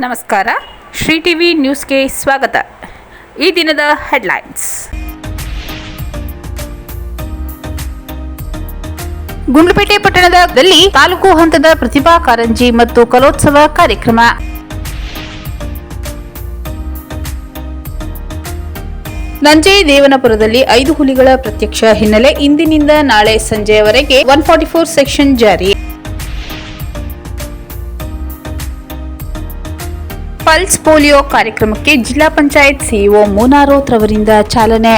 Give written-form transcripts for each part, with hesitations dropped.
ನಮಸ್ಕಾರ. ಶ್ರೀ ಟಿವಿ ನ್ಯೂಸ್ಗೆ ಸ್ವಾಗತ. ಈ ದಿನದ ಹೆಡ್ಲೈನ್ಸ್. ಗುಂಡ್ಲುಪೇಟೆ ಪಟ್ಟಣದಲ್ಲಿ ತಾಲೂಕು ಹಂತದ ಪ್ರತಿಭಾ ಕಾರಂಜಿ ಮತ್ತು ಕಲೋತ್ಸವ ಕಾರ್ಯಕ್ರಮ. ನಂಜೇದೇವನಪುರದಲ್ಲಿ 5 ಹುಲಿಗಳ ಪ್ರತ್ಯಕ್ಷ ಹಿನ್ನೆಲೆ ಇಂದಿನಿಂದ ನಾಳೆ ಸಂಜೆಯವರೆಗೆ 144 ಸೆಕ್ಷನ್ ಜಾರಿ. ಪಲ್ಸ್ ಪೋಲಿಯೋ ಕಾರ್ಯಕ್ರಮಕ್ಕೆ ಜಿಲ್ಲಾ ಪಂಚಾಯತ್ ಸಿಇಒ ಮೂನಾರೋತ್ ರವರಿಂದ ಚಾಲನೆ.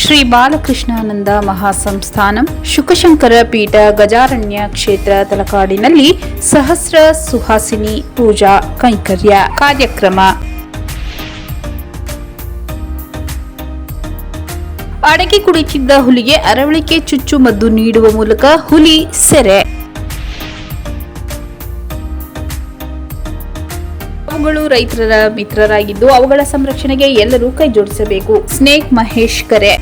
ಶ್ರೀ ಬಾಲಕೃಷ್ಣಾನಂದ ಮಹಾಸಂಸ್ಥಾನಂ ಶುಕಶಂಕರ ಪೀಠ ಗಜಾರಣ್ಯ ಕ್ಷೇತ್ರ ತಲಕಾಡಿನಲ್ಲಿ ಸಹಸ್ರ ಸುಹಾಸಿನಿ ಪೂಜಾ ಕೈಂಕರ್ಯ ಕಾರ್ಯಕ್ರಮ. ಅಡಗಿ ಕುಡಿತಿದ್ದ ಹುಲಿಗೆ ಅರವಳಿಕೆ ಚುಚ್ಚುಮದ್ದು ನೀಡುವ ಮೂಲಕ ಹುಲಿ ಸೆರೆ. ಅವುಗಳು ರೈತರ ಮಿತ್ರರಾಗಿದ್ದು ಅವುಗಳ ಸಂರಕ್ಷಣೆಗೆ ಎಲ್ಲರೂ ಕೈಜೋಡಿಸಬೇಕು. ಸ್ನೇಕ್ ಮಹೇಶ್ ಕರೆ.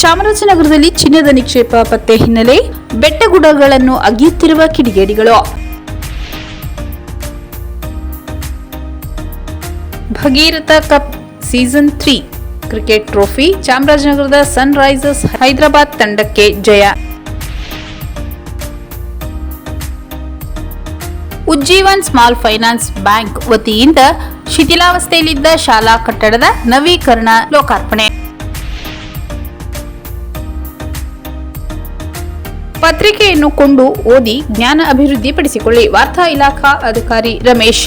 ಚಾಮರಾಜನಗರದಲ್ಲಿ ಚಿನ್ನದ ನಿಕ್ಷೇಪ ಪತ್ತೆ ಹಿನ್ನೆಲೆ ಬೆಟ್ಟಗುಡ್ಡಗಳನ್ನು ಅಗೆಯುತ್ತಿರುವ ಕಿಡಿಗೇಡಿಗಳು. Bhagiratha cup season 3 cricket trophy ಚಾಮರಾಜನಗರದ ಸನ್ ರೈಸರ್ಸ್ ಹೈದರಾಬಾದ್ ತಂಡಕ್ಕೆ ಜಯ. ಉಜ್ಜೀವನ್ ಸ್ಮಾಲ್ ಫೈನಾನ್ಸ್ ಬ್ಯಾಂಕ್ ವತಿಯಿಂದ ಶಿಥಿಲಾವಸ್ಥೆಯಲ್ಲಿದ್ದ ಶಾಲಾ ಕಟ್ಟಡದ ನವೀಕರಣ ಲೋಕಾರ್ಪಣೆ. ಪತ್ರಿಕೆಯನ್ನು ಕೊಂಡು ಓದಿ ಜ್ಞಾನ ಅಭಿವೃದ್ಧಿ ಪಡಿಸಿಕೊಳ್ಳಿ. ವಾರ್ತಾ ಇಲಾಖಾ ಅಧಿಕಾರಿ ರಮೇಶ್.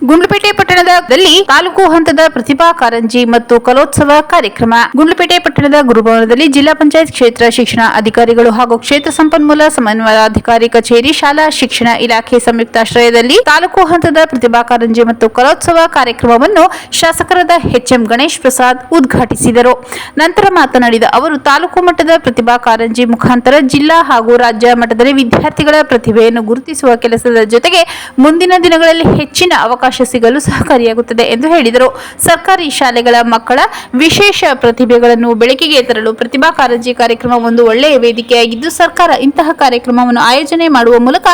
ಗುಂಡ್ಲುಪೇಟೆ ಪಟ್ಟಣದಲ್ಲಿ ತಾಲೂಕು ಹಂತದ ಪ್ರತಿಭಾ ಕಾರಂಜಿ ಮತ್ತು ಕಲೋತ್ಸವ ಕಾರ್ಯಕ್ರಮ. ಗುಂಡ್ಲುಪೇಟೆ ಪಟ್ಟಣದ ಗುರುಭವನದಲ್ಲಿ ಜಿಲ್ಲಾ ಪಂಚಾಯತ್ ಕ್ಷೇತ್ರ ಶಿಕ್ಷಣ ಅಧಿಕಾರಿಗಳು ಹಾಗೂ ಕ್ಷೇತ್ರ ಸಂಪನ್ಮೂಲ ಸಮನ್ವಯಾಧಿಕಾರಿ ಕಚೇರಿ ಶಾಲಾ ಶಿಕ್ಷಣ ಇಲಾಖೆ ಸಂಯುಕ್ತಾಶ್ರಯದಲ್ಲಿ ತಾಲೂಕು ಹಂತದ ಪ್ರತಿಭಾ ಕಾರಂಜಿ ಮತ್ತು ಕಲೋತ್ಸವ ಕಾರ್ಯಕ್ರಮವನ್ನು ಶಾಸಕರಾದ ಎಚ್ಎಂ ಗಣೇಶ್ ಪ್ರಸಾದ್ ಉದ್ಘಾಟಿಸಿದರು. ನಂತರ ಮಾತನಾಡಿದ ಅವರು, ತಾಲೂಕು ಮಟ್ಟದ ಪ್ರತಿಭಾ ಕಾರಂಜಿ ಮುಖಾಂತರ ಜಿಲ್ಲಾ ಹಾಗೂ ರಾಜ್ಯ ಮಟ್ಟದಲ್ಲಿ ವಿದ್ಯಾರ್ಥಿಗಳ ಪ್ರತಿಭೆಯನ್ನು ಗುರುತಿಸುವ ಕೆಲಸದ ಜೊತೆಗೆ ಮುಂದಿನ ದಿನಗಳಲ್ಲಿ ಹೆಚ್ಚಿನ ಅವಕಾಶ ಸಿಗಲು ಸಹಕಾರಿಯಾಗುತ್ತದೆ ಎಂದು ಹೇಳಿದರು. ಸರ್ಕಾರಿ ಶಾಲೆಗಳ ಮಕ್ಕಳ ವಿಶೇಷ ಪ್ರತಿಭೆಗಳನ್ನು ಬೆಳಕಿಗೆ ತರಲು ಪ್ರತಿಭಾ ಕಾರಂಜಿ ಕಾರ್ಯಕ್ರಮ ಒಂದು ಒಳ್ಳೆಯ ವೇದಿಕೆಯಾಗಿದ್ದು, ಸರ್ಕಾರ ಇಂತಹ ಕಾರ್ಯಕ್ರಮವನ್ನು ಆಯೋಜನೆ ಮಾಡುವ ಮೂಲಕ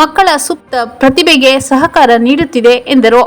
ಮಕ್ಕಳ ಸುಪ್ತ ಪ್ರತಿಭೆಗೆ ಸಹಕಾರ ನೀಡುತ್ತಿದೆ ಎಂದರು.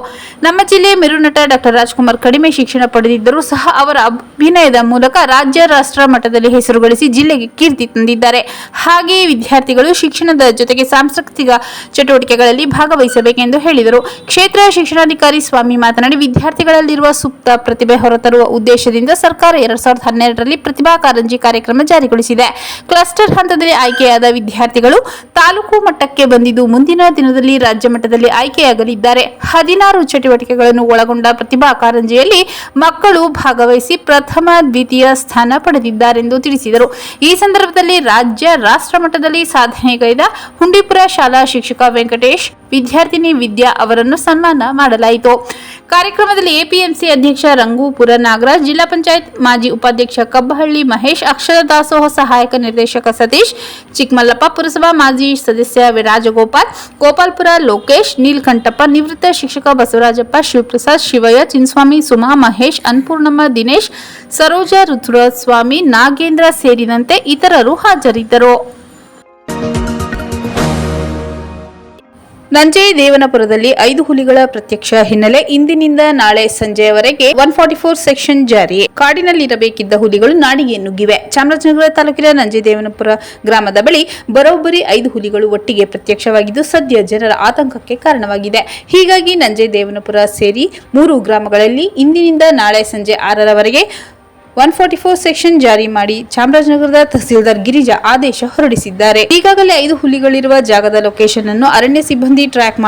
ನಮ್ಮ ಜಿಲ್ಲೆಯ ಮೆರುನಟ ಡಾಕ್ಟರ್ ರಾಜ್ಕುಮಾರ್ ಕಡಿಮೆ ಶಿಕ್ಷಣ ಪಡೆದಿದ್ದರೂ ಸಹ ಅವರ ಅಭಿನಯದ ಮೂಲಕ ರಾಜ್ಯ ರಾಷ್ಟ್ರ ಮಟ್ಟದಲ್ಲಿ ಹೆಸರು ಗಳಿಸಿ ಜಿಲ್ಲೆಗೆ ಕೀರ್ತಿ ತಂದಿದ್ದಾರೆ. ಹಾಗೆಯೇ ವಿದ್ಯಾರ್ಥಿಗಳು ಶಿಕ್ಷಣದ ಜೊತೆಗೆ ಸಾಂಸ್ಕೃತಿಕ ಚಟುವಟಿಕೆಗಳಲ್ಲಿ ಭಾಗವಹಿಸಬೇಕೆಂದು ಹೇಳಿದರು. ಕ್ಷೇತ್ರ ಶಿಕ್ಷಣಾಧಿಕಾರಿ ಸ್ವಾಮಿ ಮಾತನಾಡಿ, ವಿದ್ಯಾರ್ಥಿಗಳಲ್ಲಿರುವ ಸುಪ್ತ ಪ್ರತಿಭೆ ಹೊರತರುವ ಉದ್ದೇಶದಿಂದ ಸರ್ಕಾರ 2012ರಲ್ಲಿ ಪ್ರತಿಭಾ ಕಾರಂಜಿ ಕಾರ್ಯಕ್ರಮ ಜಾರಿಗೊಳಿಸಿದೆ. ಕ್ಲಸ್ಟರ್ ಹಂತದಲ್ಲಿ ಆಯ್ಕೆಯಾದ ವಿದ್ಯಾರ್ಥಿಗಳು ತಾಲೂಕು ಮಟ್ಟಕ್ಕೆ ಬಂದಿದ್ದು ಮುಂದಿನ ದಿನದಲ್ಲಿ ರಾಜ್ಯ ಮಟ್ಟದಲ್ಲಿ ಆಯ್ಕೆಯಾಗಲಿದ್ದಾರೆ. 16 ಚಟುವಟಿಕೆಗಳನ್ನು ಒಳಗೊಂಡ ಪ್ರತಿಭಾ ಕಾರಂಜಿಯಲ್ಲಿ ಮಕ್ಕಳು ಭಾಗವಹಿಸಿ ಪ್ರಥಮ ದ್ವಿತೀಯ ಸ್ಥಾನ ಪಡೆದಿದ್ದಾರೆಂದು ತಿಳಿಸಿದರು. ಈ ಸಂದರ್ಭದಲ್ಲಿ ರಾಜ್ಯ ರಾಷ್ಟ್ರ ಮಟ್ಟದಲ್ಲಿ ಸಾಧನೆಗೈದ ಹುಂಡಿಪುರ ಶಾಲಾ ಶಿಕ್ಷಕ ವೆಂಕಟೇಶ್, ವಿದ್ಯಾರ್ಥಿನಿ ವಿದ್ಯಾ ಅವರನ್ನು ಸನ್ಮಾನ ಮಾಡಲಾಯಿತು. ಕಾರ್ಯಕ್ರಮದಲ್ಲಿ ಎಪಿಎಂಸಿ ಅಧ್ಯಕ್ಷ ರಂಗೂಪುರ ನಾಗರಾಜ್, ಜಿಲ್ಲಾ ಪಂಚಾಯತ್ ಮಾಜಿ ಉಪಾಧ್ಯಕ್ಷ ಕಬ್ಬಹಳ್ಳಿ ಮಹೇಶ್, ಅಕ್ಷರ ದಾಸೋಹ ಸಹಾಯಕ ನಿರ್ದೇಶಕ ಸತೀಶ್, ಚಿಕ್ಕಮಲ್ಲಪ್ಪ, ಪುರಸಭಾ ಮಾಜಿ ಸದಸ್ಯ ರಾಜಗೋಪಾಲ್, ಗೋಪಾಲ್ಪುರ ಲೋಕೇಶ್, ನೀಲಕಂಠಪ್ಪ, ನಿವೃತ್ತ ಶಿಕ್ಷಕ ಬಸವರಾಜಪ್ಪ, ಶಿವಪ್ರಸಾದ್, ಶಿವಯ್ಯ, ಚಿನ್ಸ್ವಾಮಿ, ಸುಮಾ, ಮಹೇಶ್, ಅನ್ನಪೂರ್ಣಮ್ಮ, ದಿನೇಶ್, ಸರೋಜ, ರುದ್ರಸ್ವಾಮಿ, ನಾಗೇಂದ್ರ ಸೇರಿದಂತೆ ಇತರರು ಹಾಜರಿದ್ದರು. ನಂಜೇದೇವನಪುರದಲ್ಲಿ 5 ಹುಲಿಗಳ ಪ್ರತ್ಯಕ್ಷ ಹಿನ್ನೆಲೆ ಇಂದಿನಿಂದ ನಾಳೆ ಸಂಜೆಯವರೆಗೆ 144 ಸೆಕ್ಷನ್ ಜಾರಿ. ಕಾಡಿನಲ್ಲಿರಬೇಕಿದ್ದ ಹುಲಿಗಳು ನಾಡಿಗೆ ನುಗ್ಗಿವೆ. ಚಾಮರಾಜನಗರ ತಾಲೂಕಿನ ನಂಜೇದೇವನಪುರ ಗ್ರಾಮದ ಬಳಿ ಬರೋಬ್ಬರಿ 5 ಹುಲಿಗಳು ಒಟ್ಟಿಗೆ ಪ್ರತ್ಯಕ್ಷವಾಗಿದ್ದು ಸದ್ಯ ಜನರ ಆತಂಕಕ್ಕೆ ಕಾರಣವಾಗಿದೆ. ಹೀಗಾಗಿ ನಂಜೇದೇವನಪುರ ಸೇರಿ 3 ಗ್ರಾಮಗಳಲ್ಲಿ ಇಂದಿನಿಂದ ನಾಳೆ ಸಂಜೆ 6ರವರೆಗೆ 144 ಸೆಕ್ಷನ್ ಜಾರಿ ಮಾಡಿ ಚಾಮರಾಜನಗರದ ತಹಸೀಲ್ದಾರ್ ಗಿರಿಜಾ ಆದೇಶ ಹೊರಡಿಸಿದ್ದಾರೆ. ಈಗಾಗಲೇ 5 ಹುಲಿಗಳಿರುವ ಜಾಗದ ಲೊಕೇಶನ್ ಅನ್ನು ಅರಣ್ಯ ಸಿಬ್ಬಂದಿ ಟ್ರ್ಯಾಕ್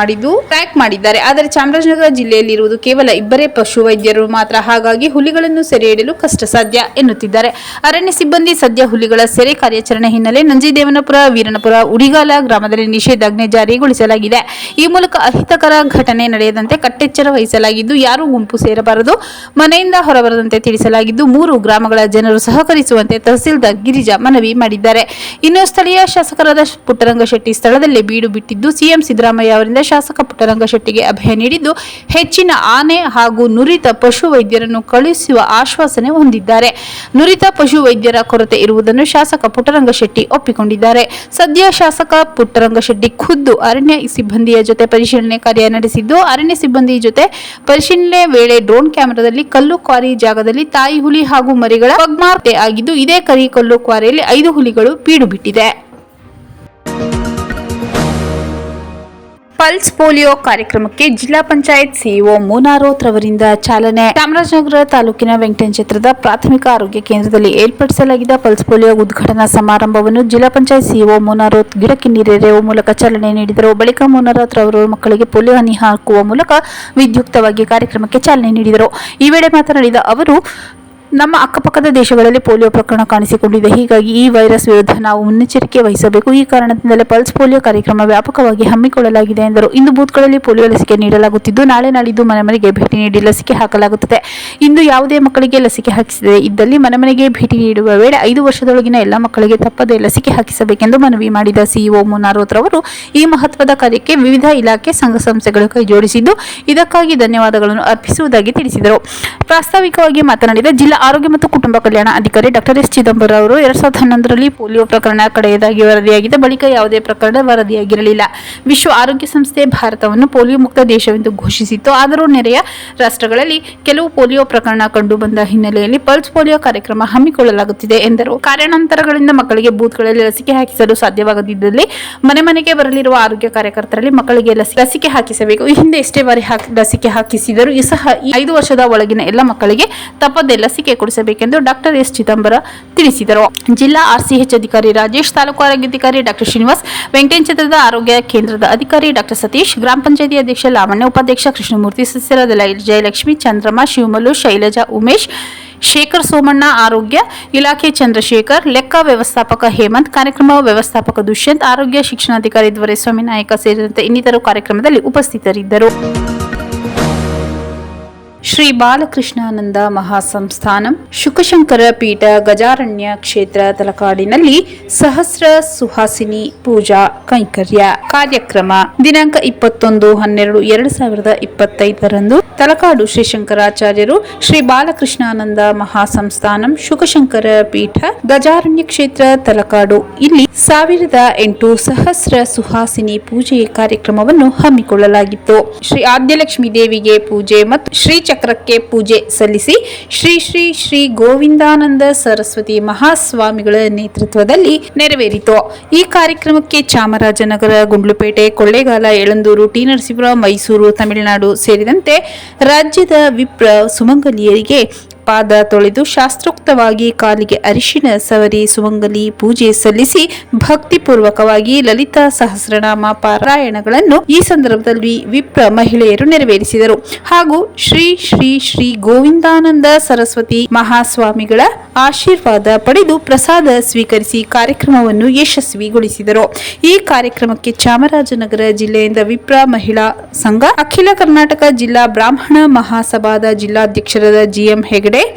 ಮಾಡಿದ್ದಾರೆ. ಆದರೆ ಚಾಮರಾಜನಗರ ಜಿಲ್ಲೆಯಲ್ಲಿರುವುದು ಕೇವಲ 2 ಪಶು ವೈದ್ಯರು ಮಾತ್ರ. ಹಾಗಾಗಿ ಹುಲಿಗಳನ್ನು ಸೆರೆ ಹಿಡಿಯಲು ಕಷ್ಟ ಸಾಧ್ಯ ಎನ್ನುತ್ತಿದ್ದಾರೆ. ಅರಣ್ಯ ಸಿಬ್ಬಂದಿ ಸದ್ಯ ಹುಲಿಗಳ ಸೆರೆ ಕಾರ್ಯಾಚರಣೆ ಹಿನ್ನೆಲೆ ನಂಜೇದೇವನಪುರ, ವೀರನಪುರ, ಉಡಿಗಾಲ ಗ್ರಾಮದಲ್ಲಿ ನಿಷೇಧಾಜ್ಞೆ ಜಾರಿಗೊಳಿಸಲಾಗಿದೆ. ಈ ಮೂಲಕ ಅಹಿತಕರ ಘಟನೆ ನಡೆಯದಂತೆ ಕಟ್ಟೆಚ್ಚರ ವಹಿಸಲಾಗಿದ್ದು, ಯಾರೂ ಗುಂಪು ಸೇರಬಾರದು, ಮನೆಯಿಂದ ಹೊರಬರದಂತೆ ತಿಳಿಸಲಾಗಿದ್ದು, 3 ಗ್ರಾಮಗಳ ಜನರು ಸಹಕರಿಸುವಂತೆ ತಹಸೀಲ್ದಾರ್ ಗಿರಿಜಾ ಮನವಿ ಮಾಡಿದ್ದಾರೆ. ಇನ್ನು ಸ್ಥಳೀಯ ಶಾಸಕರಾದ ಪುಟ್ಟರಂಗಶೆಟ್ಟಿ ಸ್ಥಳದಲ್ಲೇ ಬೀಡು ಬಿಟ್ಟಿದ್ದು ಸಿಎಂ ಸಿದ್ದರಾಮಯ್ಯ ಅವರಿಂದ ಶಾಸಕ ಪುಟ್ಟರಂಗಶೆಟ್ಟಿಗೆ ಅಭಯ ನೀಡಿದ್ದು ಹೆಚ್ಚಿನ ಆನೆ ಹಾಗೂ ನುರಿತ ಪಶು ವೈದ್ಯರನ್ನು ಕಳುಹಿಸುವ ಆಶ್ವಾಸನೆ ಹೊಂದಿದ್ದಾರೆ. ನುರಿತ ಪಶು ವೈದ್ಯರ ಕೊರತೆ ಇರುವುದನ್ನು ಶಾಸಕ ಪುಟ್ಟರಂಗಶೆಟ್ಟಿ ಒಪ್ಪಿಕೊಂಡಿದ್ದಾರೆ. ಸದ್ಯ ಶಾಸಕ ಪುಟ್ಟರಂಗಶೆಟ್ಟಿ ಖುದ್ದು ಅರಣ್ಯ ಸಿಬ್ಬಂದಿಯ ಜೊತೆ ಪರಿಶೀಲನೆ ಕಾರ್ಯ ನಡೆಸಿದ್ದು, ಅರಣ್ಯ ಸಿಬ್ಬಂದಿ ಜೊತೆ ಪರಿಶೀಲನೆ ವೇಳೆ ಡ್ರೋನ್ ಕ್ಯಾಮೆರಾದಲ್ಲಿ ಕಲ್ಲು ಕ್ವಾರಿ ಜಾಗದಲ್ಲಿ ತಾಯಿ ಹುಲಿ ಹಾಗೂ ಮರಿಗಳ ಪತ್ತೆ ಆಗಿದ್ದು, ಇದೇ ಕಲ್ಲು ಕ್ವಾರಿಯಲ್ಲಿ 5 ಹುಲಿಗಳು ಬೀಡು ಬಿಟ್ಟಿದೆ. ಪಲ್ಸ್ ಪೋಲಿಯೋ ಕಾರ್ಯಕ್ರಮಕ್ಕೆ ಜಿಲ್ಲಾ ಪಂಚಾಯತ್ ಸಿಇಒ ಮೋನಾರೋತ್ ರವರಿಂದ ಚಾಲನೆ. ಚಾಮರಾಜನಗರ ತಾಲೂಕಿನ ವೆಂಕಟೇಶ್ವರದ ಪ್ರಾಥಮಿಕ ಆರೋಗ್ಯ ಕೇಂದ್ರದಲ್ಲಿ ಏರ್ಪಡಿಸಲಾಗಿದ್ದ ಪಲ್ಸ್ ಪೋಲಿಯೋ ಉದ್ಘಾಟನಾ ಸಮಾರಂಭವನ್ನು ಜಿಲ್ಲಾ ಪಂಚಾಯತ್ ಸಿಇಒ ಮೋನಾರೋತ್ ಗಿಡಕ್ಕೆ ನೀರೆರೆಯುವ ಮೂಲಕ ಚಾಲನೆ ನೀಡಿದರು. ಬಳಿಕ ಮೋನಾರೋತ್ ರವರು ಮಕ್ಕಳಿಗೆ ಪೋಲಿಯೋ ಹನಿ ಹಾಕುವ ಮೂಲಕ ವಿದ್ಯುಕ್ತವಾಗಿ ಕಾರ್ಯಕ್ರಮಕ್ಕೆ ಚಾಲನೆ ನೀಡಿದರು. ಈ ವೇಳೆ ಮಾತನಾಡಿದ ಅವರು, ನಮ್ಮ ಅಕ್ಕಪಕ್ಕದ ದೇಶಗಳಲ್ಲಿ ಪೋಲಿಯೋ ಪ್ರಕರಣ ಕಾಣಿಸಿಕೊಂಡಿದೆ. ಹೀಗಾಗಿ ಈ ವೈರಸ್ ವಿರುದ್ಧ ನಾವು ಮುನ್ನೆಚ್ಚರಿಕೆ ವಹಿಸಬೇಕು. ಈ ಕಾರಣದಿಂದಲೇ ಪಲ್ಸ್ ಪೋಲಿಯೋ ಕಾರ್ಯಕ್ರಮ ವ್ಯಾಪಕವಾಗಿ ಹಮ್ಮಿಕೊಳ್ಳಲಾಗಿದೆ ಎಂದರು. ಇಂದು ಬೂತ್ಗಳಲ್ಲಿ ಪೋಲಿಯೋ ಲಸಿಕೆ ನೀಡಲಾಗುತ್ತಿದ್ದು, ನಾಳೆ ನಾಳಿದ್ದು ಮನೆ ಮನೆಗೆ ಭೇಟಿ ನೀಡಿ ಲಸಿಕೆ ಹಾಕಲಾಗುತ್ತದೆ. ಇಂದು ಯಾವುದೇ ಮಕ್ಕಳಿಗೆ ಲಸಿಕೆ ಹಾಕಿಸದೇ ಇದ್ದಲ್ಲಿ ಮನೆ ಮನೆಗೆ ಭೇಟಿ ನೀಡುವ ವೇಳೆ 5 ವರ್ಷದೊಳಗಿನ ಎಲ್ಲ ಮಕ್ಕಳಿಗೆ ತಪ್ಪದೇ ಲಸಿಕೆ ಹಾಕಿಸಬೇಕೆಂದು ಮನವಿ ಮಾಡಿದ ಸಿಇಒ ಮುನಾರೋತ್ ರವರು ಈ ಮಹತ್ವದ ಕಾರ್ಯಕ್ಕೆ ವಿವಿಧ ಇಲಾಖೆ ಸಂಘ ಸಂಸ್ಥೆಗಳು ಕೈಜೋಡಿಸಿದ್ದು, ಇದಕ್ಕಾಗಿ ಧನ್ಯವಾದಗಳನ್ನು ಅರ್ಪಿಸುವುದಾಗಿ ತಿಳಿಸಿದರು. ಪ್ರಾಸ್ತಾವಿಕವಾಗಿ ಮಾತನಾಡಿದ ಜಿಲ್ಲಾ ಆರೋಗ್ಯ ಮತ್ತು ಕುಟುಂಬ ಕಲ್ಯಾಣ ಅಧಿಕಾರಿ ಡಾಕ್ಟರ್ ಎಸ್ ಚಿದಂಬರ ಅವರು 2011ರಲ್ಲಿ ಪೋಲಿಯೋ ಪ್ರಕರಣ ಕಡೆಯದಾಗಿ ವರದಿಯಾಗಿದ್ದ ಬಳಿಕ ಯಾವುದೇ ಪ್ರಕರಣ ವರದಿಯಾಗಿರಲಿಲ್ಲ. ವಿಶ್ವ ಆರೋಗ್ಯ ಸಂಸ್ಥೆ ಭಾರತವನ್ನು ಪೋಲಿಯೋ ಮುಕ್ತ ದೇಶವೆಂದು ಘೋಷಿಸಿತ್ತು. ಆದರೂ ನೆರೆಯ ರಾಷ್ಟ್ರಗಳಲ್ಲಿ ಕೆಲವು ಪೋಲಿಯೋ ಪ್ರಕರಣ ಕಂಡುಬಂದ ಹಿನ್ನೆಲೆಯಲ್ಲಿ ಪಲ್ಸ್ ಪೋಲಿಯೋ ಕಾರ್ಯಕ್ರಮ ಹಮ್ಮಿಕೊಳ್ಳಲಾಗುತ್ತಿದೆ ಎಂದರು. ಕಾರಣಾಂತರಗಳಿಂದ ಮಕ್ಕಳಿಗೆ ಬೂತ್ಗಳಲ್ಲಿ ಲಸಿಕೆ ಹಾಕಿಸಲು ಸಾಧ್ಯವಾಗದಿದ್ದಲ್ಲಿ ಮನೆ ಮನೆಗೆ ಬರಲಿರುವ ಆರೋಗ್ಯ ಕಾರ್ಯಕರ್ತರಲ್ಲಿ ಮಕ್ಕಳಿಗೆ ಲಸಿಕೆ ಹಾಕಿಸಬೇಕು. ಈ ಹಿಂದೆ ಎಷ್ಟೇ ಬಾರಿ ಲಸಿಕೆ ಹಾಕಿಸಿದರೂ ಸಹ 5 ವರ್ಷದ ಒಳಗಿನ ಎಲ್ಲ ಮಕ್ಕಳಿಗೆ ತಪ್ಪದೇ ಲಸಿಕೆ ಕೊಡಿಸಬೇಕೆಂದು ಡಾಕ್ಟರ್ ಎಸ್ ಚಿದಂಬರ ತಿಳಿಸಿದರು. ಜಿಲ್ಲಾ ಆರ್ಸಿಎಚ್ ಅಧಿಕಾರಿ ರಾಜೇಶ್, ತಾಲೂಕು ಆರೋಗ್ಯಾಧಿಕಾರಿ ಡಾಕ್ಟರ್ ಶ್ರೀನಿವಾಸ್, ವೆಂಕಟೇಶ್ವರದ ಆರೋಗ್ಯ ಕೇಂದ್ರದ ಅಧಿಕಾರಿ ಡಾಕ್ಟರ್ ಸತೀಶ್, ಗ್ರಾಮ ಪಂಚಾಯತಿ ಅಧ್ಯಕ್ಷ ಲಾವಣ್ಯ, ಉಪಾಧ್ಯಕ್ಷ ಕೃಷ್ಣಮೂರ್ತಿ, ಸದಸ್ಯರಾದ ಜಯಲಕ್ಷ್ಮಿ, ಚಂದ್ರಮ್ಮ, ಶಿವಮಲ್ಲು, ಶೈಲಜಾ, ಉಮೇಶ್, ಶೇಖರ್, ಸೋಮಣ್ಣ, ಆರೋಗ್ಯ ಇಲಾಖೆ ಚಂದ್ರಶೇಖರ್, ಲೆಕ್ಕ ವ್ಯವಸ್ಥಾಪಕ ಹೇಮಂತ್, ಕಾರ್ಯಕ್ರಮ ವ್ಯವಸ್ಥಾಪಕ ದುಷ್ಯಂತ್, ಆರೋಗ್ಯ ಶಿಕ್ಷಣಾಧಿಕಾರಿ ದೊರೆಸ್ವಾಮಿ ನಾಯಕ ಸೇರಿದಂತೆ ಇನ್ನಿತರು ಕಾರ್ಯಕ್ರಮದಲ್ಲಿ ಉಪಸ್ಥಿತರಿದ್ದರು. ಶ್ರೀ ಬಾಲಕೃಷ್ಣಾನಂದ ಮಹಾಸಂಸ್ಥಾನಂ ಶುಕಶಂಕರ ಪೀಠ ಗಜಾರಣ್ಯ ಕ್ಷೇತ್ರ ತಲಕಾಡಿನಲ್ಲಿ ಸಹಸ್ರ ಸುಹಾಸಿನಿ ಪೂಜಾ ಕೈಂಕರ್ಯ ಕಾರ್ಯಕ್ರಮ ದಿನಾಂಕ 21/12/2025 ತಲಕಾಡು ಶ್ರೀ ಶಂಕರಾಚಾರ್ಯರು ಶ್ರೀ ಬಾಲಕೃಷ್ಣಾನಂದ ಮಹಾಸಂಸ್ಥಾನಂ ಶುಕಶಂಕರ ಪೀಠ ಗಜಾರಣ್ಯ ಕ್ಷೇತ್ರ ತಲಕಾಡು ಇಲ್ಲಿ 1008 ಸಹಸ್ರ ಸುಹಾಸಿನಿ ಪೂಜೆ ಕಾರ್ಯಕ್ರಮವನ್ನು ಹಮ್ಮಿಕೊಳ್ಳಲಾಗಿತ್ತು. ಶ್ರೀ ಆದ್ಯಲಕ್ಷ್ಮೀ ದೇವಿಗೆ ಪೂಜೆ ಮತ್ತು ಶ್ರೀ ಚಕ್ರಕ್ಕೆ ಪೂಜೆ ಸಲ್ಲಿಸಿ ಶ್ರೀ ಶ್ರೀ ಶ್ರೀ ಗೋವಿಂದಾನಂದ ಸರಸ್ವತಿ ಮಹಾಸ್ವಾಮಿಗಳ ನೇತೃತ್ವದಲ್ಲಿ ನೆರವೇರಿತು. ಈ ಕಾರ್ಯಕ್ರಮಕ್ಕೆ ಚಾಮರಾಜನಗರ, ಗುಂಡ್ಲುಪೇಟೆ, ಕೊಳ್ಳೇಗಾಲ, ಯಳಂದೂರು, ಟಿ. ನರಸೀಪುರ, ಮೈಸೂರು, ತಮಿಳುನಾಡು ಸೇರಿದಂತೆ ರಾಜ್ಯದ ವಿಪ್ರ ಸುಮಂಗಲಿಯರಿಗೆ ಪಾದ ತೊಳೆದು ಶಾಸ್ತ್ರೋಕ್ತವಾಗಿ ಕಾಲಿಗೆ ಅರಿಶಿಣ ಸವರಿ ಸುಮಂಗಲಿ ಪೂಜೆ ಸಲ್ಲಿಸಿ ಭಕ್ತಿಪೂರ್ವಕವಾಗಿ ಲಲಿತಾ ಸಹಸ್ರನಾಮ ಪಾರಾಯಣಗಳನ್ನು ಈ ಸಂದರ್ಭದಲ್ಲಿ ವಿಪ್ರ ಮಹಿಳೆಯರು ನೆರವೇರಿಸಿದರು. ಹಾಗೂ ಶ್ರೀ ಶ್ರೀ ಶ್ರೀ ಗೋವಿಂದಾನಂದ ಸರಸ್ವತಿ ಮಹಾಸ್ವಾಮಿಗಳ ಆಶೀರ್ವಾದ ಪಡೆದು ಪ್ರಸಾದ ಸ್ವೀಕರಿಸಿ ಕಾರ್ಯಕ್ರಮವನ್ನು ಯಶಸ್ವಿಗೊಳಿಸಿದರು. ಈ ಕಾರ್ಯಕ್ರಮಕ್ಕೆ ಚಾಮರಾಜನಗರ ಜಿಲ್ಲೆಯಿಂದ ವಿಪ್ರ ಮಹಿಳಾ ಸಂಘ, ಅಖಿಲ ಕರ್ನಾಟಕ ಜಿಲ್ಲಾ ಬ್ರಾಹ್ಮಣ ಮಹಾಸಭಾದ ಜಿಲ್ಲಾಧ್ಯಕ್ಷರಾದ ಜಿಎಂ ಹೆಗಡೆ,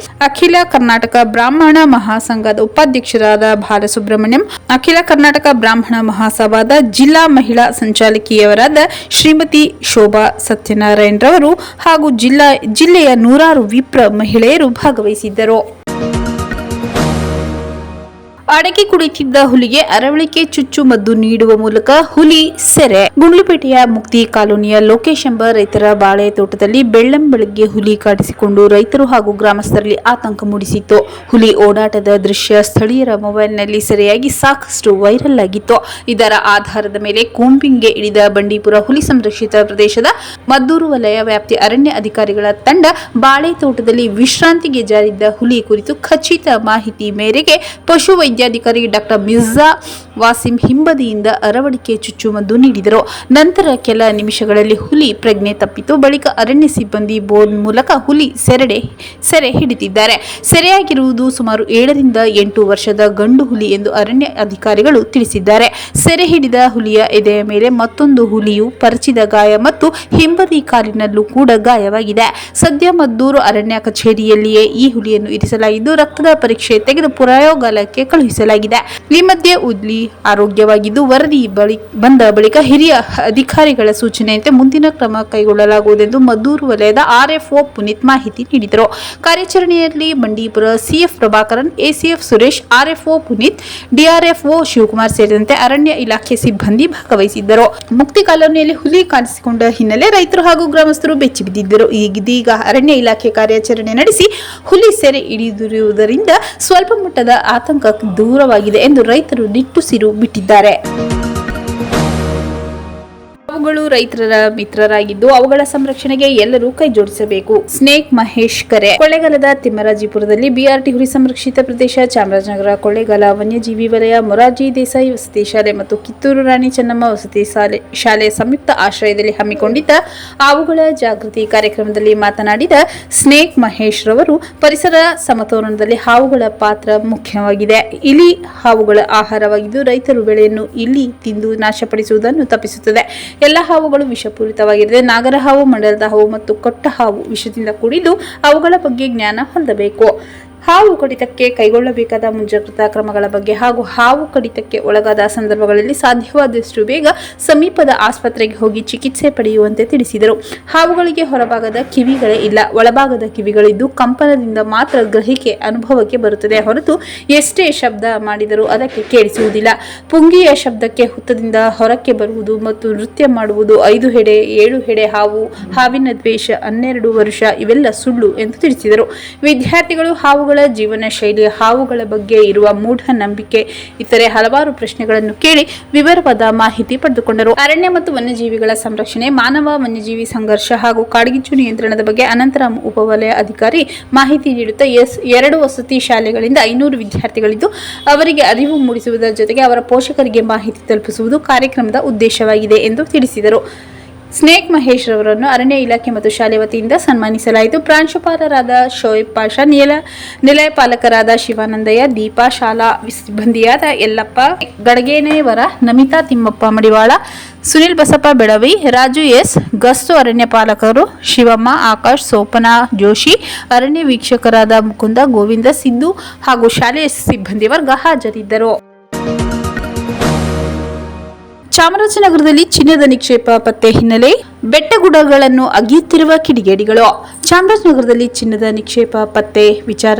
ಅಖಿಲ ಕರ್ನಾಟಕ ಬ್ರಾಹ್ಮಣ ಮಹಾಸಂಘದ ಉಪಾಧ್ಯಕ್ಷರಾದ ಬಾಲಸುಬ್ರಹ್ಮಣ್ಯಂ, ಅಖಿಲ ಕರ್ನಾಟಕ ಬ್ರಾಹ್ಮಣ ಮಹಾಸಭಾದ ಜಿಲ್ಲಾ ಮಹಿಳಾ ಸಂಚಾಲಕಿಯವರಾದ ಶ್ರೀಮತಿ ಶೋಭಾ ಸತ್ಯನಾರಾಯಣ್ ರವರು ಹಾಗೂ ಜಿಲ್ಲೆಯ ನೂರಾರು ವಿಪ್ರ ಮಹಿಳೆಯರು ಭಾಗವಹಿಸಿದ್ದರು. ಅಡಗಿ ಕುಳಿತಿದ್ದ ಹುಲಿಗೆ ಅರವಳಿಕೆ ಚುಚ್ಚು ಮದ್ದು ನೀಡುವ ಮೂಲಕ ಹುಲಿ ಸೆರೆ. ಗುಂಡ್ಲುಪೇಟೆಯ ಮುಕ್ತಿ ಕಾಲೋನಿಯ ಲೋಕೇಶ್ ಎಂಬ ರೈತರ ಬಾಳೆ ತೋಟದಲ್ಲಿ ಬೆಳ್ಳಂಬೆಳಗ್ಗೆ ಹುಲಿ ಕಾಣಿಸಿಕೊಂಡು ರೈತರು ಹಾಗೂ ಗ್ರಾಮಸ್ಥರಲ್ಲಿ ಆತಂಕ ಮೂಡಿಸಿತ್ತು. ಹುಲಿ ಓಡಾಟದ ದೃಶ್ಯ ಸ್ಥಳೀಯರ ಮೊಬೈಲ್ನಲ್ಲಿ ಸೆರೆಯಾಗಿ ಸಾಕಷ್ಟು ವೈರಲ್ ಆಗಿತ್ತು. ಇದರ ಆಧಾರದ ಮೇಲೆ ಕೂಂಬಿಂಗ್ಗೆ ಇಳಿದ ಬಂಡೀಪುರ ಹುಲಿ ಸಂರಕ್ಷಿತ ಪ್ರದೇಶದ ಮದ್ದೂರು ವಲಯ ವ್ಯಾಪ್ತಿ ಅರಣ್ಯ ಅಧಿಕಾರಿಗಳ ತಂಡ ಬಾಳೆ ತೋಟದಲ್ಲಿ ವಿಶ್ರಾಂತಿಗೆ ಜಾರಿದ್ದ ಹುಲಿ ಕುರಿತು ಖಚಿತ ಮಾಹಿತಿ ಮೇರೆಗೆ ಪಶು ವೈದ್ಯಾಧಿಕಾರಿ ಡಾಕ್ಟರ್ ಮಿರ್ಜಾ ವಾಸಿಂ ಹಿಂಬದಿಯಿಂದ ಅರವಳಿಕೆ ಚುಚ್ಚುಮದ್ದು ನೀಡಿದರು. ನಂತರ ಕೆಲ ನಿಮಿಷಗಳಲ್ಲಿ ಹುಲಿ ಪ್ರಜ್ಞೆ ತಪ್ಪಿತು. ಬಳಿಕ ಅರಣ್ಯ ಸಿಬ್ಬಂದಿ ಬೋನ್ ಮೂಲಕ ಹುಲಿ ಸೆರೆ ಹಿಡಿದಿದ್ದಾರೆ. ಸೆರೆಯಾಗಿರುವುದು ಸುಮಾರು 7ರಿಂದ 8 ವರ್ಷದ ಗಂಡು ಹುಲಿ ಎಂದು ಅರಣ್ಯ ಅಧಿಕಾರಿಗಳು ತಿಳಿಸಿದ್ದಾರೆ. ಸೆರೆ ಹಿಡಿದ ಹುಲಿಯ ಎದೆಯ ಮೇಲೆ ಮತ್ತೊಂದು ಹುಲಿಯು ಪರಚಿದ ಗಾಯ ಮತ್ತು ಹಿಂಬದಿ ಕಾಲಿನಲ್ಲೂ ಕೂಡ ಗಾಯವಾಗಿದೆ. ಸದ್ಯ ಮದ್ದೂರು ಅರಣ್ಯ ಕಚೇರಿಯಲ್ಲಿಯೇ ಈ ಹುಲಿಯನ್ನು ಇರಿಸಲಾಗಿದ್ದು ರಕ್ತದ ಪರೀಕ್ಷೆ ತೆಗೆದು ಪ್ರಯೋಗಾಲಯಕ್ಕೆ ಕಳುಹಿಸಲಾಗಿದೆ. ಈ ಮಧ್ಯೆ ಹುಲಿ ಆರೋಗ್ಯವಾಗಿದ್ದು ವರದಿ ಬಂದ ಬಳಿಕ ಹಿರಿಯ ಅಧಿಕಾರಿಗಳ ಸೂಚನೆಯಂತೆ ಮುಂದಿನ ಕ್ರಮ ಕೈಗೊಳ್ಳಲಾಗುವುದೆಂದು ಮದ್ದೂರು ವಲಯದ ಆರ್ಎಫ್ಒ ಪುನೀತ್ ಮಾಹಿತಿ ನೀಡಿದರು. ಕಾರ್ಯಾಚರಣೆಯಲ್ಲಿ Bandipur CF Prabhakaran, ACF Suresh, RFO Puneeth, DRFO Shivakumar ಸೇರಿದಂತೆ ಅರಣ್ಯ ಇಲಾಖೆ ಸಿಬ್ಬಂದಿ ಭಾಗವಹಿಸಿದ್ದರು. ಮುಕ್ತಿ ಕಾಲೋನಿಯಲ್ಲಿ ಹುಲಿ ಕಾಣಿಸಿಕೊಂಡ ಹಿನ್ನೆಲೆ ರೈತರು ಹಾಗೂ ಗ್ರಾಮಸ್ಥರು ಬೆಚ್ಚಿಬಿದ್ದಿದ್ದರು. ಇದೀಗ ಅರಣ್ಯ ಇಲಾಖೆ ಕಾರ್ಯಾಚರಣೆ ನಡೆಸಿ ಹುಲಿ ಸೆರೆ ಹಿಡಿದಿರುವುದರಿಂದ ಸ್ವಲ್ಪ ಮಟ್ಟದ ಆತಂಕ ದೂರವಾಗಿದೆ ಎಂದು ರೈತರು ನಿಟ್ಟುಸಿರು ಬಿಟ್ಟಿದ್ದಾರೆ. ಅವುಗಳು ರೈತರ ಮಿತ್ರರಾಗಿದ್ದು ಅವುಗಳ ಸಂರಕ್ಷಣೆಗೆ ಎಲ್ಲರೂ ಕೈ ಜೋಡಿಸಬೇಕು. ಸ್ನೇಕ್ ಮಹೇಶ್ ಕರೆ. ಕೊಳ್ಳೇಗಾಲದ ತಿಮ್ಮರಾಜಿಪುರದಲ್ಲಿ ಬಿಆರ್ಟಿ ಹುಲಿ ಸಂರಕ್ಷಿತ ಪ್ರದೇಶ, ಚಾಮರಾಜನಗರ ಕೊಳ್ಳೇಗಾಲ ವನ್ಯಜೀವಿ ವಲಯ, ಮೊರಾರ್ಜಿ ದೇಸಾಯಿ ವಸತಿ ಶಾಲೆ ಮತ್ತು ಕಿತ್ತೂರು ರಾಣಿ ಚೆನ್ನಮ್ಮ ವಸತಿ ಶಾಲೆ ಸಂಯುಕ್ತ ಆಶ್ರಯದಲ್ಲಿ ಹಮ್ಮಿಕೊಂಡಿದ್ದ ಅವುಗಳ ಜಾಗೃತಿ ಕಾರ್ಯಕ್ರಮದಲ್ಲಿ ಮಾತನಾಡಿದ ಸ್ನೇಕ್ ಮಹೇಶ್ ರವರು, ಪರಿಸರ ಸಮತೋಲನದಲ್ಲಿ ಹಾವುಗಳ ಪಾತ್ರ ಮುಖ್ಯವಾಗಿದೆ. ಇಲಿ ಹಾವುಗಳ ಆಹಾರವಾಗಿದ್ದು ರೈತರು ಬೆಳೆಯನ್ನು ಇಲಿ ತಿಂದು ನಾಶಪಡಿಸುವುದನ್ನು ತಪ್ಪಿಸುತ್ತದೆ. ಎಲ್ಲ ಹಾವುಗಳು ವಿಷಪೂರಿತವಾಗಿರುತ್ತದೆ. ನಾಗರ ಹಾವು, ಮಂಡಲದ ಹಾವು ಮತ್ತು ಕೊಟ್ಟ ಹಾವು ವಿಷದಿಂದ ಕೂಡಿದ್ದು ಅವುಗಳ ಬಗ್ಗೆ ಜ್ಞಾನ ಹೊಂದಬೇಕು. ಹಾವು ಕಡಿತಕ್ಕೆ ಕೈಗೊಳ್ಳಬೇಕಾದ ಮುಂಜಾಗ್ರತಾ ಕ್ರಮಗಳ ಬಗ್ಗೆ ಹಾಗೂ ಹಾವು ಕಡಿತಕ್ಕೆ ಒಳಗಾದ ಸಂದರ್ಭಗಳಲ್ಲಿ ಸಾಧ್ಯವಾದಷ್ಟು ಬೇಗ ಸಮೀಪದ ಆಸ್ಪತ್ರೆಗೆ ಹೋಗಿ ಚಿಕಿತ್ಸೆ ಪಡೆಯುವಂತೆ ತಿಳಿಸಿದರು. ಹಾವುಗಳಿಗೆ ಹೊರಭಾಗದ ಕಿವಿಗಳೇ ಇಲ್ಲ, ಒಳಭಾಗದ ಕಿವಿಗಳಿದ್ದು ಕಂಪನದಿಂದ ಮಾತ್ರ ಗ್ರಹಿಕೆ ಅನುಭವಕ್ಕೆ ಬರುತ್ತದೆ ಹೊರತು ಎಷ್ಟೇ ಶಬ್ದ ಮಾಡಿದರೂ ಅದಕ್ಕೆ ಕೇಳಿಸುವುದಿಲ್ಲ. ಪುಂಗಿಯ ಶಬ್ದಕ್ಕೆ ಹುತ್ತದಿಂದ ಹೊರಕ್ಕೆ ಬರುವುದು ಮತ್ತು ನೃತ್ಯ ಮಾಡುವುದು 5 ಹೆಡೆ 7 ಹೆಡೆ ಹಾವು, ಹಾವಿನ ದ್ವೇಷ 12 ವರ್ಷ ಇವೆಲ್ಲ ಸುಳ್ಳು ಎಂದು ತಿಳಿಸಿದರು. ವಿದ್ಯಾರ್ಥಿಗಳು ಹಾವುಗಳ ಜೀವನ ಶೈಲಿ, ಹಾವುಗಳ ಬಗ್ಗೆ ಇರುವ ಮೂಢ ನಂಬಿಕೆ ಇತರೆ ಹಲವಾರು ಪ್ರಶ್ನೆಗಳನ್ನು ಕೇಳಿ ವಿವರವಾದ ಮಾಹಿತಿ ಪಡೆದುಕೊಂಡರು. ಅರಣ್ಯ ಮತ್ತು ವನ್ಯಜೀವಿಗಳ ಸಂರಕ್ಷಣೆ, ಮಾನವ ವನ್ಯಜೀವಿ ಸಂಘರ್ಷ ಹಾಗೂ ಕಾಡ್ಗಿಚ್ಚು ನಿಯಂತ್ರಣದ ಬಗ್ಗೆ ಅನಂತರಾಮ್ ಉಪವಲಯ ಅಧಿಕಾರಿ ಮಾಹಿತಿ ನೀಡುತ್ತಾ 2 ವಸತಿ ಶಾಲೆಗಳಿಂದ 500 ವಿದ್ಯಾರ್ಥಿಗಳಿದ್ದು ಅವರಿಗೆ ಅರಿವು ಮೂಡಿಸುವುದರ ಜೊತೆಗೆ ಅವರ ಪೋಷಕರಿಗೆ ಮಾಹಿತಿ ತಲುಪಿಸುವುದು ಕಾರ್ಯಕ್ರಮದ ಉದ್ದೇಶವಾಗಿದೆ ಎಂದು ತಿಳಿಸಿದರು. ಸ್ನೇಕ್ ಮಹೇಶ್ ರವರನ್ನು ಅರಣ್ಯ ಇಲಾಖೆ ಮತ್ತು ಶಾಲೆ ವತಿಯಿಂದ ಸನ್ಮಾನಿಸಲಾಯಿತು. ಪ್ರಾಂಶುಪಾಲರಾದ ಶೋಯಬ್ ಪಾಷಾ, ನಿಲಯ ಪಾಲಕರಾದ ಶಿವಾನಂದಯ್ಯ, ದೀಪಾ, ಶಾಲಾ ಸಿಬ್ಬಂದಿಯಾದ ಯಲ್ಲಪ್ಪ ಗಡಗೇನೇವರ, ನಮಿತಾ ತಿಮ್ಮಪ್ಪ ಮಡಿವಾಳ, ಸುನಿಲ್ ಬಸಪ್ಪ ಬೆಳವಿ, ರಾಜು ಎಸ್, ಗಸ್ತು ಅರಣ್ಯ ಪಾಲಕರು ಶಿವಮ್ಮ, ಆಕಾಶ್, ಸೋಪನಾ ಜೋಶಿ, ಅರಣ್ಯ ವೀಕ್ಷಕರಾದ ಮುಕುಂದ, ಗೋವಿಂದ, ಸಿದ್ದು ಹಾಗೂ ಶಾಲೆಯ ಸಿಬ್ಬಂದಿ ವರ್ಗ ಹಾಜರಿದ್ದರು. ಚಾಮರಾಜನಗರದಲ್ಲಿ ಚಿನ್ನದ ನಿಕ್ಷೇಪ ಪತ್ತೆ ಹಿನ್ನೆಲೆ ಬೆಟ್ಟಗುಡ್ಡಗಳನ್ನು ಅಗೆಯುತ್ತಿರುವ ಕಿಡಿಗೇಡಿಗಳು. ಚಾಮರಾಜನಗರದಲ್ಲಿ ಚಿನ್ನದ ನಿಕ್ಷೇಪ ಪತ್ತೆ ವಿಚಾರ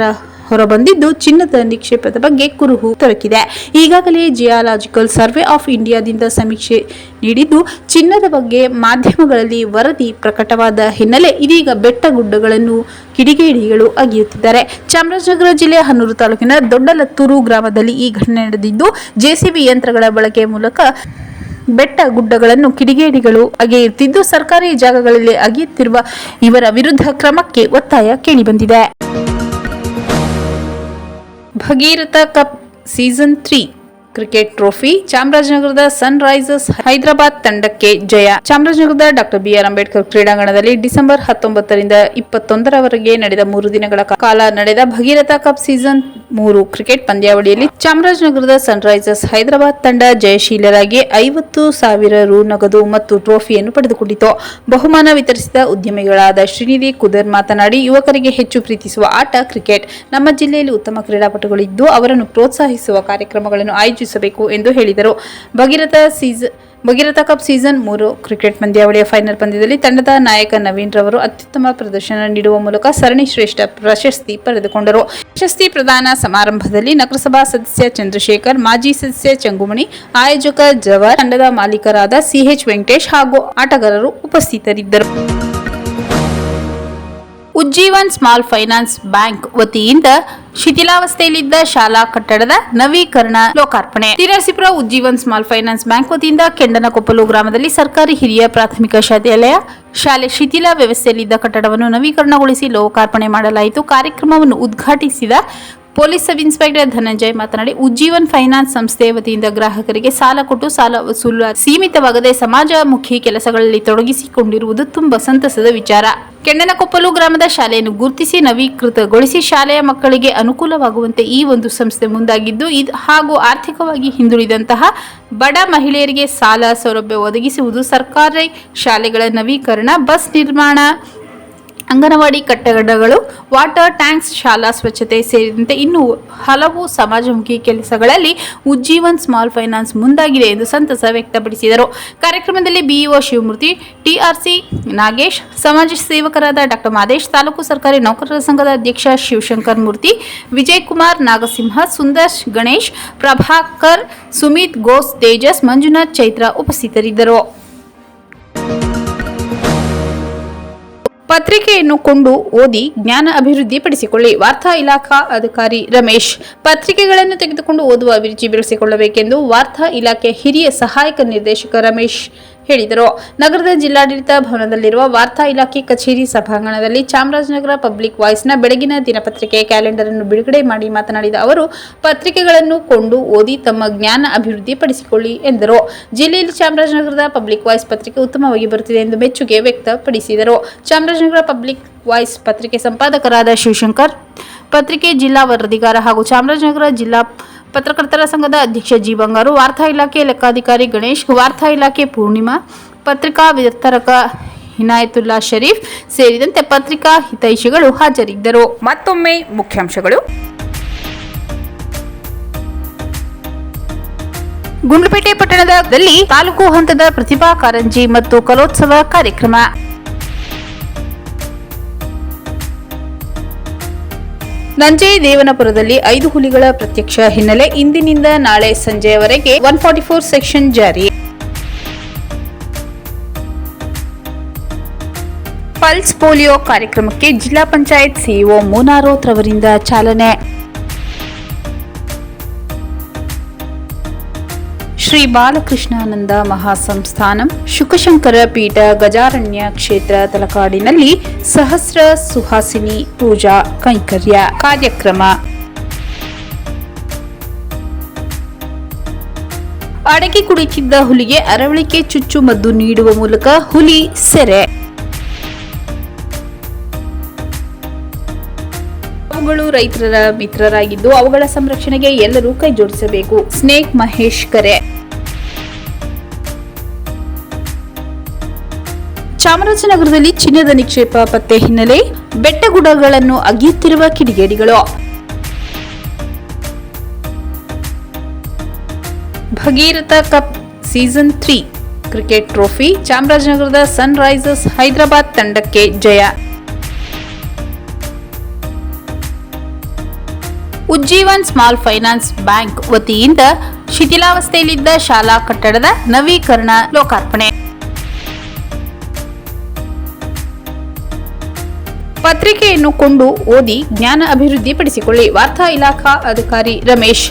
ಹೊರಬಂದಿದ್ದು ಚಿನ್ನದ ನಿಕ್ಷೇಪದ ಬಗ್ಗೆ ಕುರುಹು ತೊಡಕಿದೆ. ಈಗಾಗಲೇ ಜಿಯಾಲಾಜಿಕಲ್ ಸರ್ವೆ ಆಫ್ ಇಂಡಿಯಾದಿಂದ ಸಮೀಕ್ಷೆ ನೀಡಿದ್ದು ಚಿನ್ನದ ಬಗ್ಗೆ ಮಾಧ್ಯಮಗಳಲ್ಲಿ ವರದಿ ಪ್ರಕಟವಾದ ಹಿನ್ನೆಲೆ ಇದೀಗ ಬೆಟ್ಟಗುಡ್ಡಗಳನ್ನು ಕಿಡಿಗೇಡಿಗಳು ಅಗೆಯುತ್ತಿದ್ದಾರೆ. ಚಾಮರಾಜನಗರ ಜಿಲ್ಲೆಯ ಹನ್ನೂರು ತಾಲೂಕಿನ ದೊಡ್ಡಲತ್ತೂರು ಗ್ರಾಮದಲ್ಲಿ ಈ ಘಟನೆ ನಡೆದಿದ್ದು ಜೆಸಿಬಿ ಯಂತ್ರಗಳ ಬಳಕೆ ಮೂಲಕ ಬೆಟ್ಟ ಗುಡ್ಡಗಳನ್ನು ಕಿಡಿಗೇಡಿಗಳು ಅಗೆಯುತ್ತಿದ್ದು ಸರ್ಕಾರಿ ಜಾಗಗಳಲ್ಲಿ ಅಗೆಯುತ್ತಿರುವ ಇವರ ವಿರುದ್ಧ ಕ್ರಮಕ್ಕೆ ಒತ್ತಾಯ ಕೇಳಿಬಂದಿದೆ. Bhagiratha cup season 3 cricket trophy, ಚಾಮರಾಜನಗರದ ಸನ್ ರೈಸರ್ಸ್ ಹೈದರಾಬಾದ್ ತಂಡಕ್ಕೆ ಜಯ. ಚಾಮರಾಜನಗರದ ಡಾಕ್ಟರ್ ಬಿಆರ್ ಅಂಬೇಡ್ಕರ್ ಕ್ರೀಡಾಂಗಣದಲ್ಲಿ ಡಿಸೆಂಬರ್ 19ರಿಂದ 21ರವರೆಗೆ ನಡೆದ 3 ದಿನಗಳ ಕಾಲ ನಡೆದ ಭಗೀರಥ ಕಪ್ ಸೀಸನ್ 3 ಕ್ರಿಕೆಟ್ ಪಂದ್ಯಾವಳಿಯಲ್ಲಿ ಚಾಮರಾಜನಗರದ ಸನ್ ರೈಸರ್ಸ್ ಹೈದರಾಬಾದ್ ತಂಡ ಜಯಶೀಲರಾಗಿ 50,000 ರು ನಗದು ಮತ್ತು ಟ್ರೋಫಿಯನ್ನು ಪಡೆದುಕೊಂಡಿತು. ಬಹುಮಾನ ವಿತರಿಸಿದ ಉದ್ಯಮಿಗಳಾದ ಶ್ರೀನಿಧಿ ಕುದರ್ ಮಾತನಾಡಿ, ಯುವಕರಿಗೆ ಹೆಚ್ಚು ಪ್ರೀತಿಸುವ ಆಟ ಕ್ರಿಕೆಟ್. ನಮ್ಮ ಜಿಲ್ಲೆಯಲ್ಲಿ ಉತ್ತಮ ಕ್ರೀಡಾಪಟುಗಳಿದ್ದು ಅವರನ್ನು ಪ್ರೋತ್ಸಾಹಿಸುವ ಕಾರ್ಯಕ್ರಮಗಳನ್ನು ಆಯೋಜಿಸಬೇಕು ಎಂದು ಹೇಳಿದರು. ಭಗೀರಥ ಕಪ್ ಸೀಸನ್ 3 ಕ್ರಿಕೆಟ್ ಪಂದ್ಯಾವಳಿಯ ಫೈನಲ್ ಪಂದ್ಯದಲ್ಲಿ ತಂಡದ ನಾಯಕ ನವೀನ್ ರವರು ಅತ್ಯುತ್ತಮ ಪ್ರದರ್ಶನ ನೀಡುವ ಮೂಲಕ ಸರಣಿ ಶ್ರೇಷ್ಠ ಪ್ರಶಸ್ತಿ ಪಡೆದುಕೊಂಡರು. ಪ್ರಶಸ್ತಿ ಪ್ರದಾನ ಸಮಾರಂಭದಲ್ಲಿ ನಗರಸಭಾ ಸದಸ್ಯ ಚಂದ್ರಶೇಖರ್, ಮಾಜಿ ಸದಸ್ಯ ಚಂಗುಮಣಿ, ಆಯೋಜಕ ಜವರ್, ತಂಡದ ಮಾಲೀಕರಾದ ಸಿಎಚ್ ವೆಂಕಟೇಶ್ ಹಾಗೂ ಆಟಗಾರರು ಉಪಸ್ಥಿತರಿದ್ದರು. ಉಜ್ಜೀವನ್ ಸ್ಮಾಲ್ ಫೈನಾನ್ಸ್ ಬ್ಯಾಂಕ್ ವತಿಯಿಂದ ಶಿಥಿಲಾವಸ್ಥೆಯಲ್ಲಿದ್ದ ಶಾಲಾ ಕಟ್ಟಡದ ನವೀಕರಣ ಲೋಕಾರ್ಪಣೆ. ತಿರಸಿಪುರ ಉಜ್ಜೀವನ್ ಸ್ಮಾಲ್ ಫೈನಾನ್ಸ್ ಬ್ಯಾಂಕ್ ವತಿಯಿಂದ ಕೆಂಡನಕೊಪ್ಪಲು ಗ್ರಾಮದಲ್ಲಿ ಸರ್ಕಾರಿ ಹಿರಿಯ ಪ್ರಾಥಮಿಕ ಶಾಲೆ ಶಿಥಿಲ ವ್ಯವಸ್ಥೆಯಲ್ಲಿದ್ದ ಕಟ್ಟಡವನ್ನು ನವೀಕರಣಗೊಳಿಸಿ ಲೋಕಾರ್ಪಣೆ ಮಾಡಲಾಯಿತು. ಕಾರ್ಯಕ್ರಮವನ್ನು ಉದ್ಘಾಟಿಸಿದ ಪೊಲೀಸ್ ಸಬ್ ಇನ್ಸ್ಪೆಕ್ಟರ್ ಧನಂಜಯ್ ಮಾತನಾಡಿ, ಉಜ್ಜೀವನ್ ಫೈನಾನ್ಸ್ ಸಂಸ್ಥೆ ವತಿಯಿಂದ ಗ್ರಾಹಕರಿಗೆ ಸಾಲ ಕೊಟ್ಟು ಸಾಲ ವಸೂಲು ಸೀಮಿತವಾಗದೆ ಸಮಾಜಮುಖಿ ಕೆಲಸಗಳಲ್ಲಿ ತೊಡಗಿಸಿಕೊಂಡಿರುವುದು ತುಂಬಾ ಸಂತಸದ ವಿಚಾರ. ಕೆಂಡನಕೊಪ್ಪಲು ಗ್ರಾಮದ ಶಾಲೆಯನ್ನು ಗುರುತಿಸಿ ನವೀಕೃತಗೊಳಿಸಿ ಶಾಲೆಯ ಮಕ್ಕಳಿಗೆ ಅನುಕೂಲವಾಗುವಂತೆ ಈ ಒಂದು ಸಂಸ್ಥೆ ಮುಂದಾಗಿದ್ದು, ಹಾಗೂ ಆರ್ಥಿಕವಾಗಿ ಹಿಂದುಳಿದಂತಹ ಬಡ ಮಹಿಳೆಯರಿಗೆ ಸಾಲ ಸೌಲಭ್ಯ ಒದಗಿಸುವುದು, ಸರ್ಕಾರಿ ಶಾಲೆಗಳ ನವೀಕರಣ, ಬಸ್ ನಿರ್ಮಾಣ, ಅಂಗನವಾಡಿ ಕಟ್ಟಡಗಳು, ವಾಟರ್ ಟ್ಯಾಂಕ್ಸ್, ಶಾಲಾ ಸ್ವಚ್ಛತೆ ಸೇರಿದಂತೆ ಇನ್ನೂ ಹಲವು ಸಮಾಜಮುಖಿ ಕೆಲಸಗಳಲ್ಲಿ ಉಜ್ಜೀವನ್ ಸ್ಮಾಲ್ ಫೈನಾನ್ಸ್ ಮುಂದಾಗಿದೆ ಎಂದು ಸಂತಸ ವ್ಯಕ್ತಪಡಿಸಿದರು. ಕಾರ್ಯಕ್ರಮದಲ್ಲಿ ಬಿಇಒ ಶಿವಮೂರ್ತಿ, ಟಿಆರ್ಸಿ ನಾಗೇಶ್, ಸಮಾಜ ಸೇವಕರಾದ ಡಾ ಮಾದೇಶ್, ತಾಲೂಕು ಸರ್ಕಾರಿ ನೌಕರರ ಸಂಘದ ಅಧ್ಯಕ್ಷ ಶಿವಶಂಕರ್ ಮೂರ್ತಿ, ವಿಜಯಕುಮಾರ್, ನಾಗಸಿಂಹ, ಸುಂದರ್, ಗಣೇಶ್, ಪ್ರಭಾಕರ್, ಸುಮಿತ್, ಗೋಸ್, ತೇಜಸ್, ಮಂಜುನಾಥ್, ಚೈತ್ರ ಉಪಸ್ಥಿತರಿದ್ದರು. ಪತ್ರಿಕೆಯನ್ನು ಕೊಂಡು ಓದಿ ಜ್ಞಾನ ಅಭಿವೃದ್ಧಿ ಪಡಿಸಿಕೊಳ್ಳಿ. ವಾರ್ತಾ ಇಲಾಖಾ ಅಧಿಕಾರಿ ರಮೇಶ್, ಪತ್ರಿಕೆಗಳನ್ನು ತೆಗೆದುಕೊಂಡು ಓದುವ ಅಭಿರುಚಿ ಬೆಳೆಸಿಕೊಳ್ಳಬೇಕೆಂದು ವಾರ್ತಾ ಇಲಾಖೆ ಹಿರಿಯ ಸಹಾಯಕ ನಿರ್ದೇಶಕ ರಮೇಶ್ ಹೇಳಿದರು. ನಗರದ ಜಿಲ್ಲಾಡಳಿತ ಭವನದಲ್ಲಿರುವ ವಾರ್ತಾ ಇಲಾಖೆ ಕಚೇರಿ ಸಭಾಂಗಣದಲ್ಲಿ ಚಾಮರಾಜನಗರ ಪಬ್ಲಿಕ್ ವಾಯ್ಸ್ನ ಬೆಳಗಿನ ದಿನಪತ್ರಿಕೆ ಕ್ಯಾಲೆಂಡರ್ ಅನ್ನು ಬಿಡುಗಡೆ ಮಾಡಿ ಮಾತನಾಡಿದ ಅವರು, ಪತ್ರಿಕೆಗಳನ್ನು ಕೊಂಡು ಓದಿ ತಮ್ಮ ಜ್ಞಾನ ಅಭಿವೃದ್ಧಿ ಪಡಿಸಿಕೊಳ್ಳಿ ಎಂದರು. ಜಿಲ್ಲೆಯಲ್ಲಿ ಚಾಮರಾಜನಗರದ ಪಬ್ಲಿಕ್ ವಾಯ್ಸ್ ಪತ್ರಿಕೆ ಉತ್ತಮವಾಗಿ ಬರುತ್ತಿದೆ ಎಂದು ಮೆಚ್ಚುಗೆ ವ್ಯಕ್ತಪಡಿಸಿದರು. ಚಾಮರಾಜನಗರ ಪಬ್ಲಿಕ್ ವಾಯ್ಸ್ ಪತ್ರಿಕೆ ಸಂಪಾದಕರಾದ ಶಿವಶಂಕರ್, ಪತ್ರಿಕೆ ಜಿಲ್ಲಾ ವರದಿಗಾರ ಹಾಗೂ ಚಾಮರಾಜನಗರ ಜಿಲ್ಲಾ ಪತ್ರಕರ್ತರ ಸಂಘದ ಅಧ್ಯಕ್ಷ ಜಿ ಬಂಗಾರು, ವಾರ್ತಾ ಇಲಾಖೆ ಲೆಕ್ಕಾಧಿಕಾರಿ ಗಣೇಶ್, ವಾರ್ತಾ ಇಲಾಖೆ ಪೂರ್ಣಿಮಾ, ಪತ್ರಿಕಾ ವಿತರಕ ಹಿನಾಯತುಲ್ಲಾ ಶರೀಫ್ ಸೇರಿದಂತೆ ಪತ್ರಿಕಾ ಹಿತೈಷಿಗಳು ಹಾಜರಿದ್ದರು. ಮತ್ತೊಮ್ಮೆ ಮುಖ್ಯಾಂಶಗಳು. ಗುಂಡ್ಲುಪೇಟೆ ಪಟ್ಟಣದಲ್ಲಿ ತಾಲೂಕು ಹಂತದ ಪ್ರತಿಭಾ ಕಾರಂಜಿ ಮತ್ತು ಕಲೋತ್ಸವ ಕಾರ್ಯಕ್ರಮ. ನಂಜೇದೇವನಪುರದಲ್ಲಿ 5 ಹುಲಿಗಳ ಪ್ರತ್ಯಕ್ಷ ಹಿನ್ನೆಲೆ, ಇಂದಿನಿಂದ ನಾಳೆ ಸಂಜೆಯವರೆಗೆ 144 ಸೆಕ್ಷನ್ ಜಾರಿ. ಪಲ್ಸ್ ಪೋಲಿಯೋ ಕಾರ್ಯಕ್ರಮಕ್ಕೆ ಜಿಲ್ಲಾ ಪಂಚಾಯತ್ ಸಿಇಒ ಮೋನಾರೋತ್ ರವರಿಂದ ಚಾಲನೆ. ಶ್ರೀ ಬಾಲಕೃಷ್ಣಾನಂದ ಮಹಾಸಂಸ್ಥಾನಂ ಶುಕಶಂಕರ ಪೀಠ ಗಜಾರಣ್ಯ ಕ್ಷೇತ್ರ ತಲಕಾಡಿನಲ್ಲಿ ಸಹಸ್ರ ಸುಹಾಸಿನಿ ಪೂಜಾ ಕೈಂಕರ್ಯ ಕಾರ್ಯಕ್ರಮ. ಅಡಗಿ ಕುಳಿತಿದ್ದ ಹುಲಿಗೆ ಅರವಳಿಕೆ ಚುಚ್ಚು ಮದ್ದು ನೀಡುವ ಮೂಲಕ ಹುಲಿ ಸೆರೆ. ಅವುಗಳು ರೈತರ ಮಿತ್ರರಾಗಿದ್ದು ಅವುಗಳ ಸಂರಕ್ಷಣೆಗೆ ಎಲ್ಲರೂ ಕೈ ಜೋಡಿಸಬೇಕು. ಸ್ನೇಕ್ ಮಹೇಶ್ ಕರೆ. ಚಾಮರಾಜನಗರದಲ್ಲಿ ಚಿನ್ನದ ನಿಕ್ಷೇಪ ಪತ್ತೆ ಹಿನ್ನೆಲೆ, ಬೆಟ್ಟಗುಡ್ಡಗಳನ್ನು ಅಗೆಯುತ್ತಿರುವ ಕಿಡಿಗೇಡಿಗಳು. Bhagiratha cup season 3 cricket trophy, ಚಾಮರಾಜನಗರದ ಸನ್ ರೈಸರ್ಸ್ ಹೈದರಾಬಾದ್ ತಂಡಕ್ಕೆ ಜಯ. ಉಜ್ಜೀವನ್ ಸ್ಮಾಲ್ ಫೈನಾನ್ಸ್ ಬ್ಯಾಂಕ್ ವತಿಯಿಂದ ಶಿಥಿಲಾವಸ್ಥೆಯಲ್ಲಿದ್ದ ಶಾಲಾ ಕಟ್ಟಡದ ನವೀಕರಣ ಲೋಕಾರ್ಪಣೆ. ಪತ್ರಿಕೆಯನ್ನು ಕೊಂಡು ಓದಿ ಜ್ಞಾನ ಅಭಿವೃದ್ಧಿ ಪಡಿಸಿಕೊಳ್ಳಿ. ವಾರ್ತಾ ಇಲಾಖಾ ಅಧಿಕಾರಿ ರಮೇಶ್,